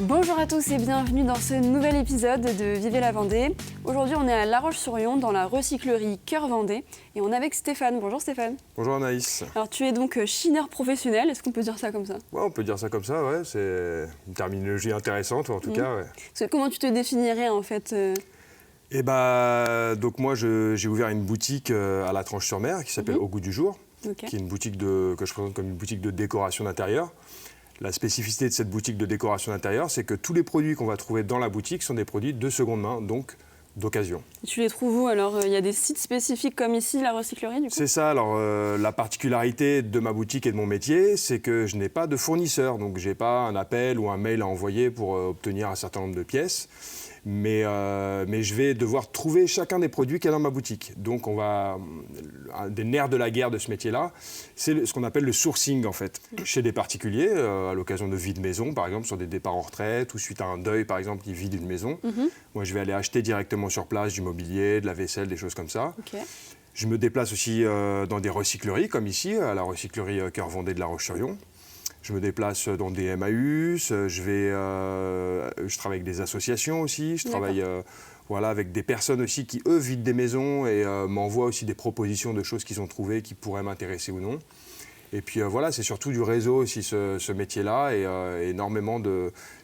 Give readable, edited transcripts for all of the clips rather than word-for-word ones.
Bonjour à tous et bienvenue dans ce nouvel épisode de Vivez la Vendée. Aujourd'hui, on est à La Roche-sur-Yon dans la recyclerie Cœur Vendée et on est avec Stéphane. Bonjour Stéphane. Bonjour Anaïs. Alors tu es donc chineur professionnel, est-ce qu'on peut dire ça comme ça? Ouais, on peut dire ça comme ça, ouais. C'est une terminologie intéressante en tout cas. Ouais. Parce que comment tu te définirais en fait Donc moi j'ai ouvert une boutique à la Tranche-sur-Mer qui s'appelle Au Goût du Jour, qui est une boutique que je présente comme une boutique de décoration d'intérieur. La spécificité de cette boutique de décoration d'intérieur, c'est que tous les produits qu'on va trouver dans la boutique sont des produits de seconde main, donc d'occasion. Tu les trouves où? Alors il y a des sites spécifiques comme ici, la recyclerie du coup? C'est ça, alors la particularité de ma boutique et de mon métier, c'est que je n'ai pas de fournisseur, donc je n'ai pas un appel ou un mail à envoyer pour obtenir un certain nombre de pièces. Mais je vais devoir trouver chacun des produits qu'il y a dans ma boutique. Donc un des nerfs de la guerre de ce métier-là, c'est ce qu'on appelle le sourcing en fait. Chez des particuliers, à l'occasion de vie de maison, par exemple sur des départs en retraite ou suite à un deuil par exemple qui vide une maison. Moi je vais aller acheter directement sur place du mobilier, de la vaisselle, des choses comme ça. Je me déplace aussi dans des recycleries comme ici, à la recyclerie Cœur Vendée de La Roche-sur-Yon. Je me déplace dans des MAUS, je travaille avec des associations aussi, je travaille avec des personnes aussi qui, eux, vident des maisons et m'envoient aussi des propositions de choses qu'ils ont trouvées qui pourraient m'intéresser ou non. Et puis c'est surtout du réseau aussi ce métier-là et énormément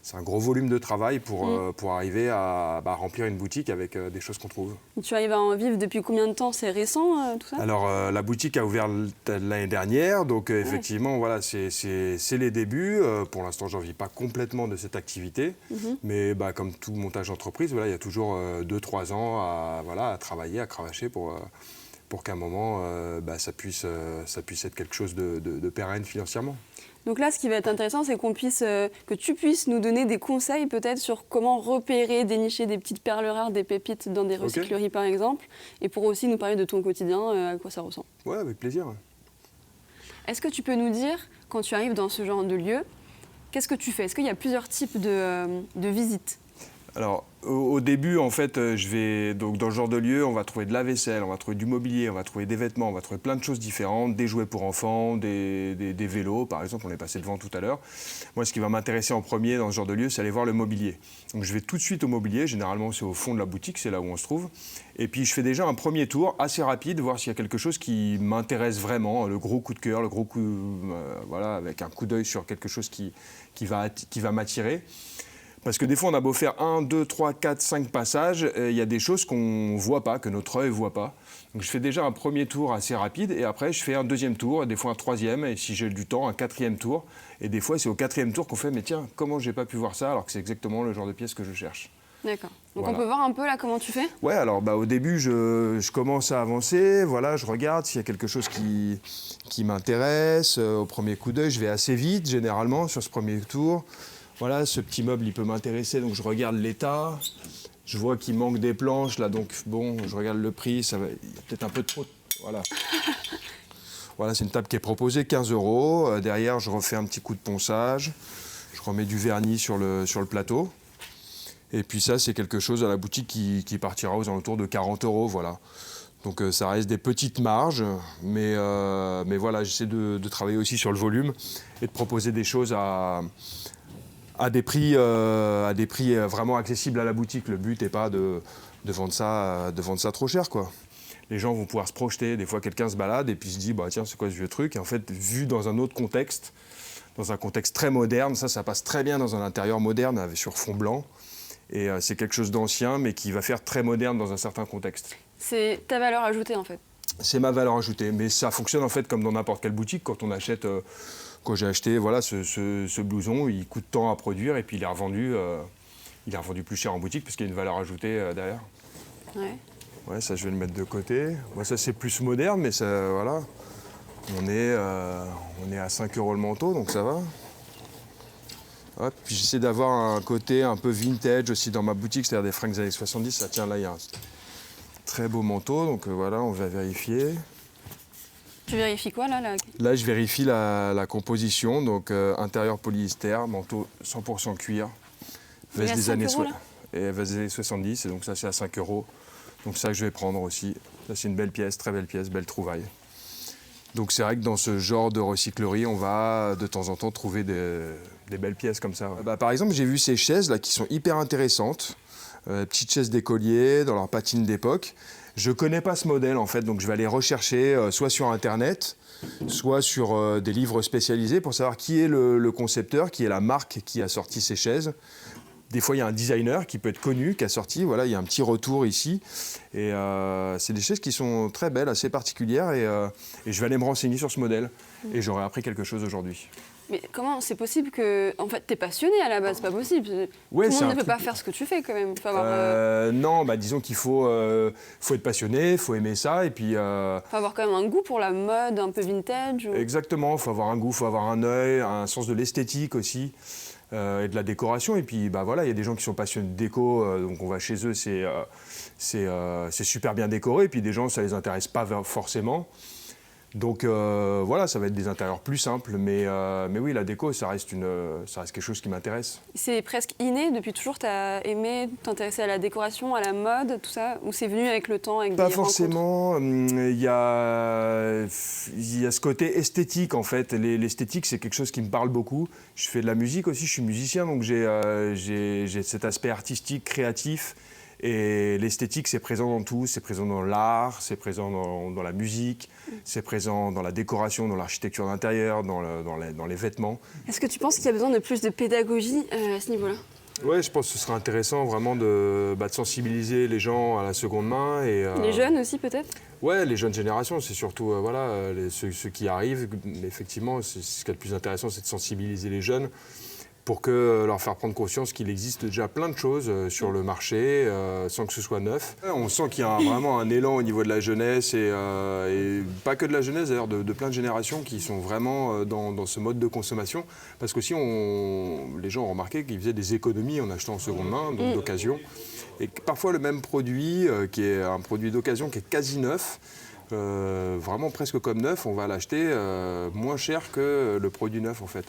c'est un gros volume de travail pour arriver à remplir une boutique avec des choses qu'on trouve. Tu arrives à en vivre depuis combien de temps? C'est récent tout ça? Alors la boutique a ouvert l'année dernière, donc effectivement voilà, c'est les débuts. Pour l'instant, j'en vis pas complètement de cette activité, mais comme tout montage d'entreprise, voilà, il y a toujours 2-3 ans à travailler, à cravacher pour qu'à un moment, ça puisse être quelque chose de pérenne financièrement. Donc là, ce qui va être intéressant, c'est que tu puisses nous donner des conseils peut-être sur comment repérer, dénicher des petites perles rares, des pépites dans des recycleries par exemple, et pour aussi nous parler de ton quotidien, à quoi ça ressemble. Ouais, avec plaisir. Est-ce que tu peux nous dire, quand tu arrives dans ce genre de lieu, qu'est-ce que tu fais? Est-ce qu'il y a plusieurs types de visites? Alors, au début, en fait, donc dans ce genre de lieu, on va trouver de la vaisselle, on va trouver du mobilier, on va trouver des vêtements, on va trouver plein de choses différentes, des jouets pour enfants, des vélos, par exemple, on est passé devant tout à l'heure. Moi, ce qui va m'intéresser en premier dans ce genre de lieu, c'est aller voir le mobilier. Donc, je vais tout de suite au mobilier, généralement, c'est au fond de la boutique, c'est là où on se trouve. Et puis, je fais déjà un premier tour assez rapide, voir s'il y a quelque chose qui m'intéresse vraiment, le gros coup de cœur, le gros coup, avec un coup d'œil sur quelque chose qui va m'attirer. Parce que des fois, on a beau faire 1, 2, 3, 4, 5 passages, il y a des choses qu'on ne voit pas, que notre œil ne voit pas. Donc je fais déjà un premier tour assez rapide et après je fais un deuxième tour, des fois un troisième et si j'ai du temps, un quatrième tour. Et des fois, c'est au quatrième tour qu'on fait « mais tiens, comment j'ai pas pu voir ça » alors que c'est exactement le genre de pièce que je cherche. D'accord. Donc on peut voir un peu là comment tu fais? Ouais, alors au début, je commence à avancer, je regarde s'il y a quelque chose qui m'intéresse. Au premier coup d'œil, je vais assez vite généralement sur ce premier tour. Voilà, ce petit meuble, il peut m'intéresser, donc je regarde l'état. Je vois qu'il manque des planches, là, donc bon, je regarde le prix, il y a peut-être un peu trop. Voilà. Voilà, c'est une table qui est proposée, 15 €. Derrière, je refais un petit coup de ponçage. Je remets du vernis sur le plateau. Et puis ça, c'est quelque chose à la boutique qui partira aux alentours de 40 €, voilà. Donc ça reste des petites marges, mais voilà, j'essaie de travailler aussi sur le volume et de proposer des choses à des prix vraiment accessibles à la boutique. Le but n'est pas de vendre ça trop cher, quoi. Les gens vont pouvoir se projeter. Des fois, quelqu'un se balade et puis se dit tiens, c'est quoi ce vieux truc? Et en fait, vu dans un autre contexte, dans un contexte très moderne, ça passe très bien dans un intérieur moderne sur fond blanc. Et c'est quelque chose d'ancien, mais qui va faire très moderne dans un certain contexte. C'est ta valeur ajoutée, en fait? C'est ma valeur ajoutée. Mais ça fonctionne, en fait, comme dans n'importe quelle boutique. Quand on achète... Quand j'ai acheté ce blouson, il coûte tant à produire et puis il est revendu plus cher en boutique parce qu'il y a une valeur ajoutée derrière. Ouais, ça je vais le mettre de côté. Moi, ça c'est plus moderne, mais ça, voilà. On est à 5 € le manteau, donc ça va. Hop, puis j'essaie d'avoir un côté un peu vintage aussi dans ma boutique, c'est-à-dire des fringues des années 70. Ça, tiens, là, il y a un très beau manteau, donc voilà, on va vérifier. Tu vérifies quoi là? Là, je vérifie la composition, donc intérieur polyester, manteau 100% cuir, veste des années 70, et donc ça c'est à 5 €. Donc ça que je vais prendre aussi. Ça c'est une belle pièce, très belle pièce, belle trouvaille. Donc c'est vrai que dans ce genre de recyclerie, on va de temps en temps trouver des belles pièces comme ça. Ouais. Bah, par exemple, j'ai vu ces chaises là qui sont hyper intéressantes, petites chaises d'écolier dans leur patine d'époque. Je connais pas ce modèle en fait, donc je vais aller rechercher soit sur internet, soit sur des livres spécialisés pour savoir qui est le concepteur, qui est la marque qui a sorti ces chaises. Des fois, il y a un designer qui peut être connu, qui a sorti. Voilà, il y a un petit retour ici. Et c'est des chaises qui sont très belles, assez particulières. Et je vais aller me renseigner sur ce modèle. Et j'aurai appris quelque chose aujourd'hui. Mais comment c'est possible que... En fait, t'es passionné à la base, c'est pas possible. Ouais, tout le monde ne peut pas faire ce que tu fais quand même. Faut avoir, non, bah, disons qu'il faut être passionné, il faut aimer ça. Et puis, faut avoir quand même un goût pour la mode, un peu vintage. Ou... Exactement, il faut avoir un goût, il faut avoir un œil, un sens de l'esthétique aussi. Et de la décoration. Et puis, bah, voilà, il y a des gens qui sont passionnés de déco, donc on va chez eux, c'est super bien décoré. Et puis des gens, ça ne les intéresse pas forcément. Donc voilà, ça va être des intérieurs plus simples. Mais oui, la déco, ça reste quelque chose qui m'intéresse. C'est presque inné, depuis toujours, tu as aimé t'intéresser à la décoration, à la mode, tout ça? Ou c'est venu avec le temps, avec Pas des forcément. Il y a ce côté esthétique, en fait. L'esthétique, c'est quelque chose qui me parle beaucoup. Je fais de la musique aussi, je suis musicien, donc j'ai cet aspect artistique, créatif. Et l'esthétique, c'est présent dans tout. C'est présent dans l'art, c'est présent dans la musique, c'est présent dans la décoration, dans l'architecture d'intérieur, dans les vêtements. Est-ce que tu penses qu'il y a besoin de plus de pédagogie à ce niveau-là? Oui, je pense que ce serait intéressant vraiment de sensibiliser les gens à la seconde main. Et, les jeunes aussi peut-être? Ouais, les jeunes générations, c'est surtout ceux qui arrivent. Effectivement, ce qu'il y a de plus intéressant, c'est de sensibiliser les jeunes pour leur faire prendre conscience qu'il existe déjà plein de choses sur le marché sans que ce soit neuf. On sent qu'il y a vraiment un élan au niveau de la jeunesse et pas que de la jeunesse d'ailleurs, de plein de générations qui sont vraiment dans ce mode de consommation. Parce qu'aussi, les gens ont remarqué qu'ils faisaient des économies en achetant en seconde main, donc d'occasion. Et parfois le même produit, qui est un produit d'occasion qui est quasi neuf, vraiment presque comme neuf, on va l'acheter moins cher que le produit neuf en fait.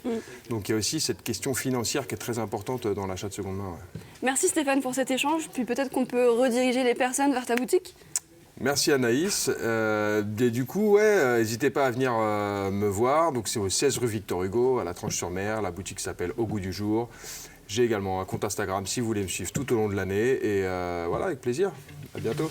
Donc il y a aussi cette question financière qui est très importante dans l'achat de seconde main. Ouais. Merci Stéphane pour cet échange, puis peut-être qu'on peut rediriger les personnes vers ta boutique. Merci Anaïs. Et du coup, n'hésitez pas à venir me voir. Donc c'est au 16 rue Victor Hugo, à la Tranche-sur-Mer. La boutique s'appelle Au Goût du Jour. J'ai également un compte Instagram si vous voulez me suivre tout au long de l'année. Et voilà, avec plaisir. À bientôt.